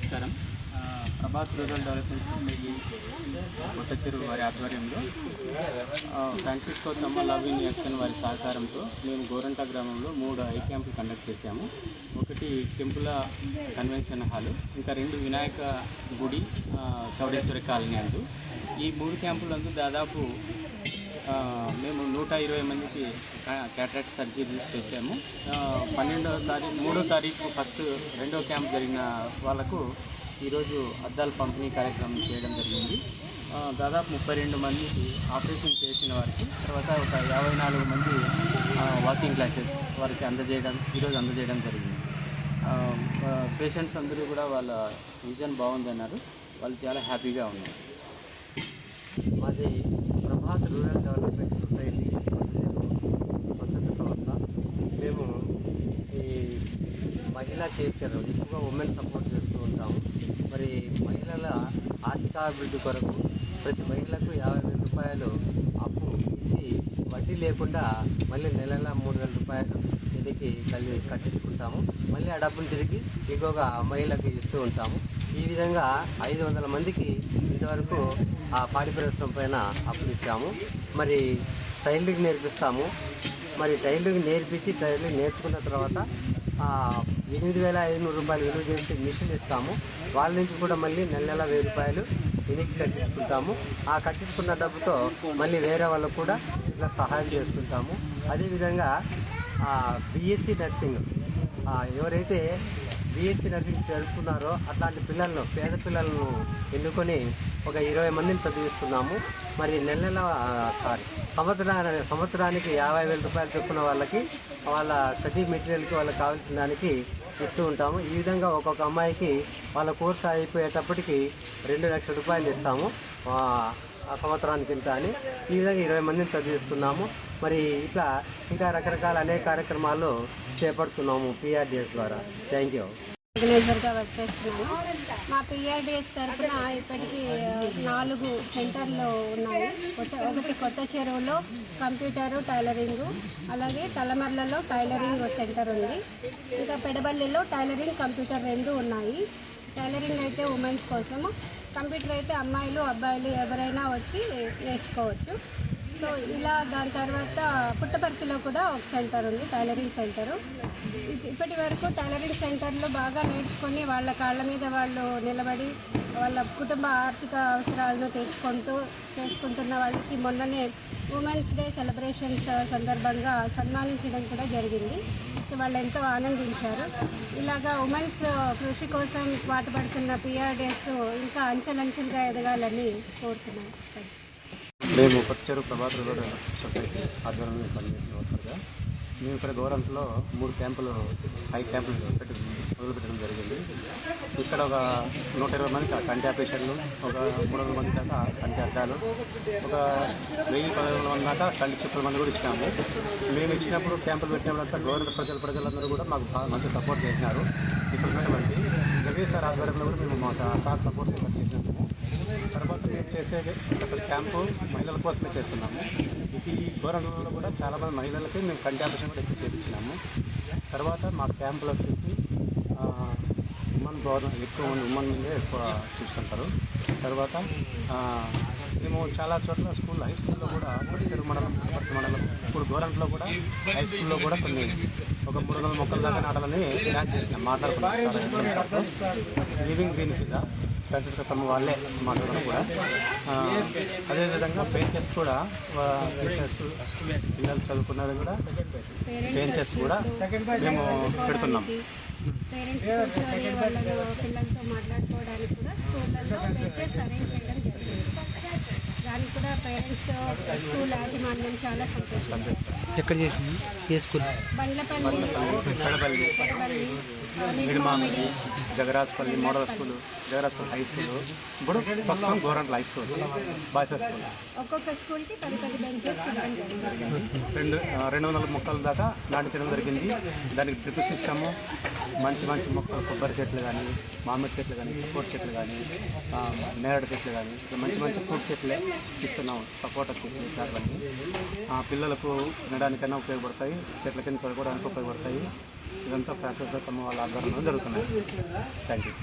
నమస్కారం. Prabhat rural development society Kothacheruvu వారి ఆధ్వర్యంలో ఫ్రాన్సిస్కో తమ్మ లవ్ ఇన్ యాక్షన్ వారి సహకారంతో మేము గోరంట గ్రామంలో 3 ఐ క్యాంపులు కండక్ట్ చేశాము. ఒకటి టెంపుల కన్వెన్షన్ హాలు, ఇంకా 2 వినాయక గుడి చౌడేశ్వరి కాలనీ అందు. ఈ 3 క్యాంపులందు దాదాపు మేము 120 మందికి క్యాటరాక్ట్ సర్జరీ చేసాము. 3వ తారీఖు ఫస్ట్ 2వ క్యాంప్ జరిగిన వాళ్ళకు ఈరోజు అద్దాల పంపిణీ కార్యక్రమం చేయడం జరిగింది. దాదాపు 32 మందికి ఆపరేషన్ చేసిన వారికి, తర్వాత ఒక 54 మంది వాకింగ్ క్లాసెస్ వారికి ఈరోజు అందజేయడం జరిగింది. పేషెంట్స్ అందరూ కూడా వాళ్ళ విజన్ బాగుందన్నారు. వాళ్ళు చాలా హ్యాపీగా ఉన్నారు. మాది ప్రభాత్ రూరల్ డెవలప్మెంట్ సొసైటీ స్వచ్ఛత సంస్థ. మేము ఈ మహిళా చేర్చరు ఎక్కువగా ఉమెన్ సపోర్ట్ చేస్తూ ఉంటాము. మరి మహిళల ఆర్థికాభివృద్ధి కొరకు ప్రతి మహిళకు 50,000 రూపాయలు అప్పు ఇచ్చి వడ్డీ లేకుండా మళ్ళీ నెలల 3,000 రూపాయలు తిరిగి కట్టించుకుంటాము. మళ్ళీ ఆ డబ్బులు తిరిగి ఇంకొక మహిళకు ఇస్తూ ఉంటాము. ఈ విధంగా 500 మందికి ఇంతవరకు ఆ పాడి పరిశ్రమ పైన అప్పులు ఇచ్చాము. మరి టైలరింగ్ నేర్పిస్తాము. మరి టైలరింగ్ నేర్చుకున్న తర్వాత 8,500 రూపాయలు విలువ చేసి మిషన్ ఇస్తాము. వాళ్ళ నుంచి కూడా మళ్ళీ నెల 1,000 రూపాయలు వెనక్కి కట్టించుకుంటాము. ఆ కట్టించుకున్న డబ్బుతో మళ్ళీ వేరే వాళ్ళకు కూడా ఇట్లా సహాయం చేస్తుంటాము. అదేవిధంగా బీఎస్సీ నర్సింగ్ ఎవరైతే బీఎస్సీ నర్సింగ్ చదువుతున్నారో అట్లాంటి పిల్లలను, పేద పిల్లలను ఎన్నుకొని ఒక 20 మందిని చదివిస్తున్నాము. మరి సంవత్సరానికి 50,000 రూపాయలు చొప్పున వాళ్ళకి వాళ్ళ స్టడీ మెటీరియల్కి వాళ్ళకి కావాల్సిన దానికి ఇస్తూ ఉంటాము. ఈ విధంగా ఒక్కొక్క అమ్మాయికి వాళ్ళ కోర్సు అయిపోయేటప్పటికి 2 లక్షల రూపాయలు ఇస్తాము ఆ సంవత్సరానికి ఇంత అని. ఈ విధంగా 20 మందిని చదివిస్తున్నాము. మరి ఇట్లా ఇంకా రకరకాల అనేక కార్యక్రమాలు చేపడుతున్నాము పిఆర్డిఎస్ ద్వారా. Thank you. ఆర్గనైజర్గా వర్క్ చేస్తున్నాను. మా పిఆర్డిఎస్ తరఫున ఇప్పటికీ 4 సెంటర్లు ఉన్నాయి. ఒకటి కొత్త చెరువులో కంప్యూటరు టైలరింగు, అలాగే తలమర్లలో టైలరింగ్ సెంటర్ ఉంది. ఇంకా పెడబల్లిలో టైలరింగ్ కంప్యూటర్ 2 ఉన్నాయి. టైలరింగ్ అయితే ఉమెన్స్ కోసము, కంప్యూటర్ అయితే అమ్మాయిలు అబ్బాయిలు ఎవరైనా వచ్చి నేర్చుకోవచ్చు. సో ఇలా దాని తర్వాత పుట్టపర్తిలో కూడా ఒక సెంటర్ ఉంది, టైలరింగ్ సెంటరు. ఇప్పటి వరకు టైలరింగ్ సెంటర్లో బాగా నేర్చుకొని వాళ్ళ కాళ్ళ మీద వాళ్ళు నిలబడి వాళ్ళ కుటుంబ ఆర్థిక అవసరాలను చేసుకుంటున్న వాళ్ళకి మొన్ననే ఉమెన్స్ డే సెలబ్రేషన్స్ సందర్భంగా సన్మానించడం కూడా జరిగింది. సో వాళ్ళు ఎంతో ఆనందించారు. ఇలాగా ఉమెన్స్ కృషి కోసం పాటుపడుతున్న పిఆర్డిఎస్ ఇంకా అంచెలంచెలుగా ఎదగాలని కోరుతున్నాను. మేము కొత్తచెరువు ప్రభాత్ రూరల్ సొసైటీ ఆధ్వర్యంలో పనిచేసిన వర్కర్గా మేము ఇక్కడ గోరంట్లో 3 క్యాంపులు, 5 క్యాంపులు మొదలుపెట్టడం జరిగింది. ఇక్కడ ఒక 120 మందికి కంటి ఆపరేషన్లు, ఒక 300 మంది దాకా కంటి అద్దాలు, ఒక 1,000-1,200 మంది దాకా కంటి చుక్కల మంది కూడా ఇచ్చినాము. మేము ఇచ్చినప్పుడు క్యాంపులు పెట్టినప్పుడంతా గవర్నమెంట్ ప్రజలందరూ కూడా మాకు మంచి సపోర్ట్ చేసినారు. ఇక్కడ ఉన్నటువంటి జగదీష్ సార్ ఆధ్వర్యంలో కూడా మేము మా సార్ సపోర్ట్ చేసినాము. తర్వాత మేము చేసేది అసలు క్యాంపు మహిళల కోసమే చేస్తున్నాము. ఈ గోరంట్లో కూడా చాలామంది మహిళలకి మేము కంటి ఆపరేషన్ కూడా ఎక్కువ చేయించినాము. తర్వాత మా క్యాంపులో వచ్చేసి ఎక్కువ మంది ఉమెన్ మీదే ఎక్కువ చూస్తుంటారు. తర్వాత మేము చాలా చోట్ల హై స్కూల్లో కూడా కొత్తచెరువు మండలం, ఇప్పుడు గోరంట్లో కూడా హై స్కూల్లో కూడా ఒక 300 మొక్కల దాకా నాటాలని ప్లాన్ చేసినాం. మాట్లాడుకుంటున్నాం లివింగ్ గ్రీన్ కింద ఫ్రాన్సిస్కో తమ్మ వాళ్ళే మాట్లాడడం కూడా. అదేవిధంగా బెంచెస్ కూడా పిల్లలు చదువుకున్నది కూడా బెంచెస్ కూడా మేము పెడుతున్నాం. పిల్లలతో మాట్లాడుకోవడానికి కూడా స్కూళ్ళల్లో బెంచెస్ అరేంజ్ చేయడం జరిగింది. దానికి కూడా పేరెంట్స్, స్కూల్ యాజమాన్యం చాలా సంతోషం. ఎక్కడ చేసింది? ఏ school? Bandlapalli, Midimamidi, Jagarajpalli model school, Jagarajpalli high school, ఇప్పుడు ప్రస్తుతం Gorantla high school, boys school. ఒక్కొక్క స్కూల్కి 10 బెంచెస్ 200 మొక్కల దాకా నాటించడం జరిగింది. దానికి డ్రిప్ సిస్టము, మంచి మొక్కలు, కొబ్బరి చెట్లు కానీ, మామిడి చెట్లు కానీ, సపోర్ట్ చెట్లు కానీ, నేరేడు చెట్లు కానీ, మంచి ఫ్రూట్ చెట్లే ఇస్తున్నాము. సపోటా చెట్లు ఇట్లాంటివన్నీ పిల్లలకు తినడానికైనా ఉపయోగపడతాయి, చెట్ల కింద చదువుకోవడానికి ఉపయోగపడతాయి. ఇదంతా ఫ్రాన్సిస్కో తమ్మ వాళ్ళ ఆధ్వర్యంలో జరుగుతున్నాయి. Thank you.